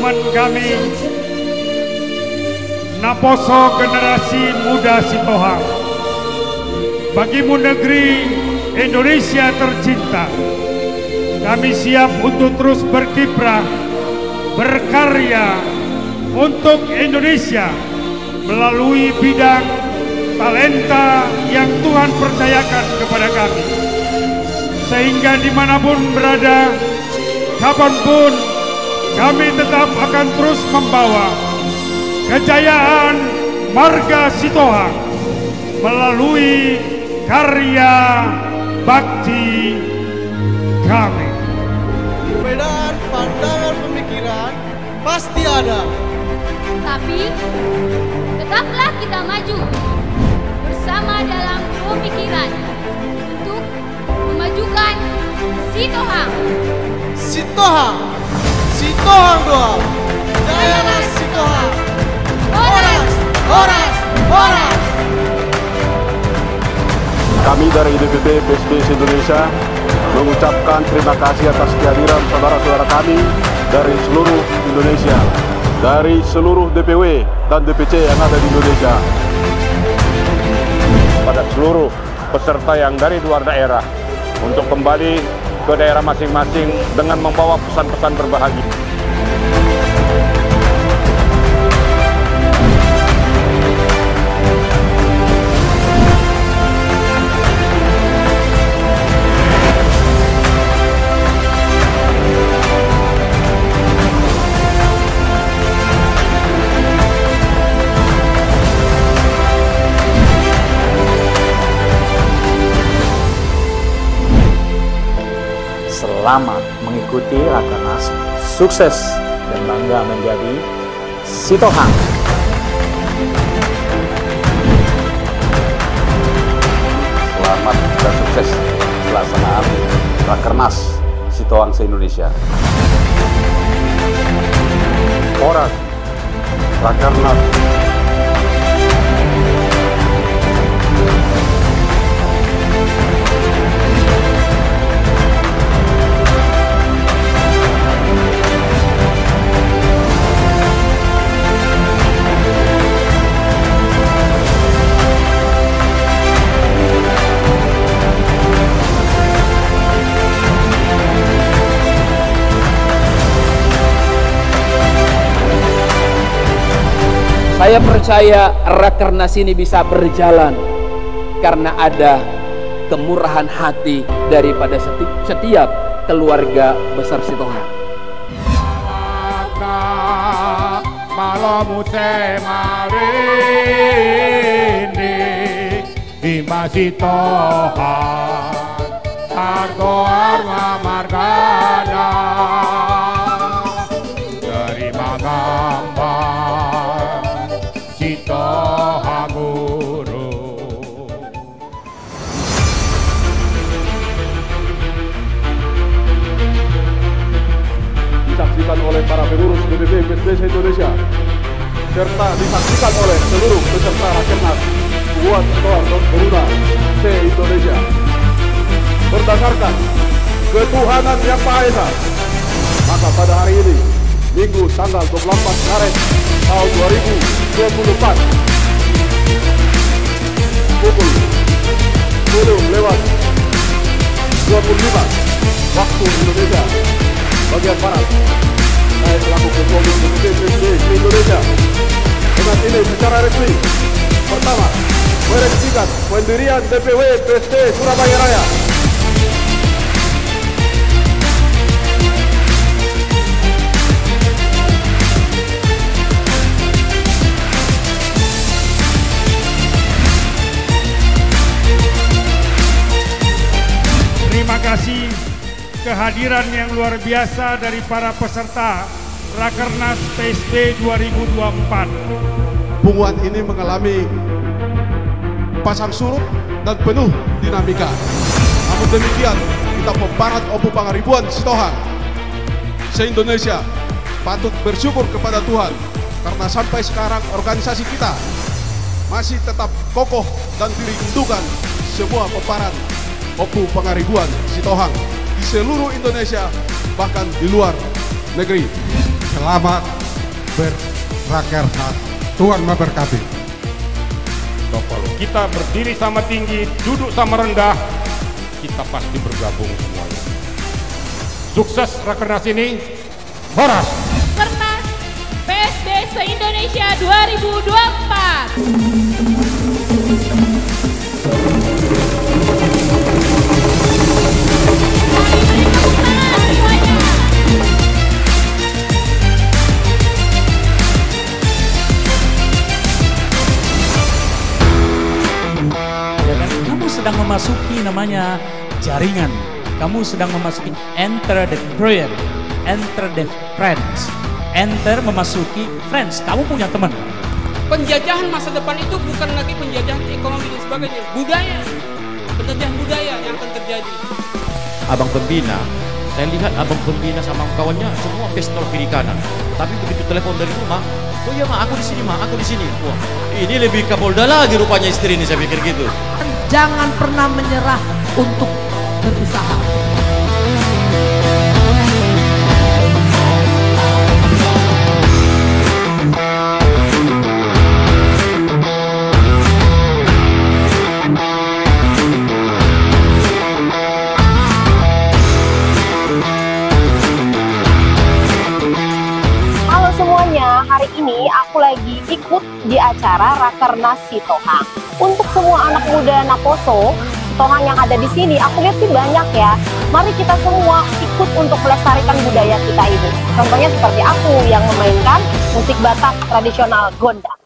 teman kami, Naposo generasi muda Sitohang. Bagimu negeri Indonesia tercinta, kami siap untuk terus berkiprah, berkarya untuk Indonesia melalui bidang talenta yang Tuhan percayakan kepada kami. Sehingga dimanapun berada, kapanpun, kami tetap akan terus membawa kejayaan marga Sitohang melalui karya bakti kami. Perbedaan pandangan pemikiran pasti ada, tapi tetaplah kita maju bersama dalam pemikiran untuk memajukan Sitohang. Sitohang, Sitohang doa, jayalah Sitohang. Horas, horas, horas. Kami dari DPP PSB Indonesia mengucapkan terima kasih atas kehadiran saudara-saudara kami dari seluruh Indonesia, dari seluruh DPW dan DPC yang ada di Indonesia, pada seluruh peserta yang dari luar daerah untuk kembali ke daerah masing-masing dengan membawa pesan-pesan berbahagia. Selamat mengikuti Rakernas, sukses dan bangga menjadi Sitohang. Selamat dan sukses pelaksanaan Rakernas Sitohang se-Indonesia. Horas Rakernas. Saya percaya Rakernas ini bisa berjalan karena ada kemurahan hati daripada setiap keluarga besar Sitohang. Malamu semarini Bima Sitohang Argo Arma Margana dari Magambar Sitohang Guru. Disaksikan oleh para pengurus DPP PSB Indonesia serta disaksikan oleh seluruh peserta Rakernas Buat Sitohang Garuda se-Indonesia. Berdasarkan ketuhanan yang Maha Esa, maka pada hari ini, Minggu tanggal 24 Maret tahun 2024, pukul 10:25 waktu Indonesia bagian Barat, saya selaku Ketua Umum DPP PSB Indonesia dengan ini secara resmi pertama meresmikan pendirian DPW PSB Surabaya Raya. Terima kasih kehadiran yang luar biasa dari para peserta Rakernas PSB 2024. Bunguan ini mengalami pasang surut dan penuh dinamika. Namun demikian, kita peparat Opu Pangaribuan Sitohang se-Indonesia patut bersyukur kepada Tuhan karena sampai sekarang organisasi kita masih tetap kokoh dan dirindukan semua peparat Opu Pangaribuan Sitohang di seluruh Indonesia bahkan di luar negeri. Selamat berakernas. Tuhan memberkati. Kalau kita berdiri sama tinggi, duduk sama rendah, kita pasti bergabung semuanya. Sukses Rakernas ini, Horas! Rakernas PSB se-Indonesia 2024. Kamu sedang memasuki namanya jaringan. Kamu sedang memasuki enter the brain, enter the friends, enter memasuki friends. Kamu punya teman. Penjajahan masa depan itu bukan lagi penjajahan ekonomi dan sebagainya, budaya, penjajahan budaya yang akan terjadi. Abang pembina, saya lihat abang pembina sama kawannya semua pistol kiri kanan. Tapi begitu telepon dari rumah, oh iya mak, aku di sini mak, aku di sini. Wah, ini lebih Kapolda lagi rupanya istri ini, saya pikir gitu. Jangan pernah menyerah untuk berusaha. Halo semuanya, hari ini aku lagi ikut di acara Rakernas Sitohang. Untuk semua anak muda Naposo, Sitohang yang ada di sini, aku lihat sih banyak ya. Mari kita semua ikut untuk melestarikan budaya kita ini. Contohnya seperti aku yang memainkan musik Batak tradisional gondang.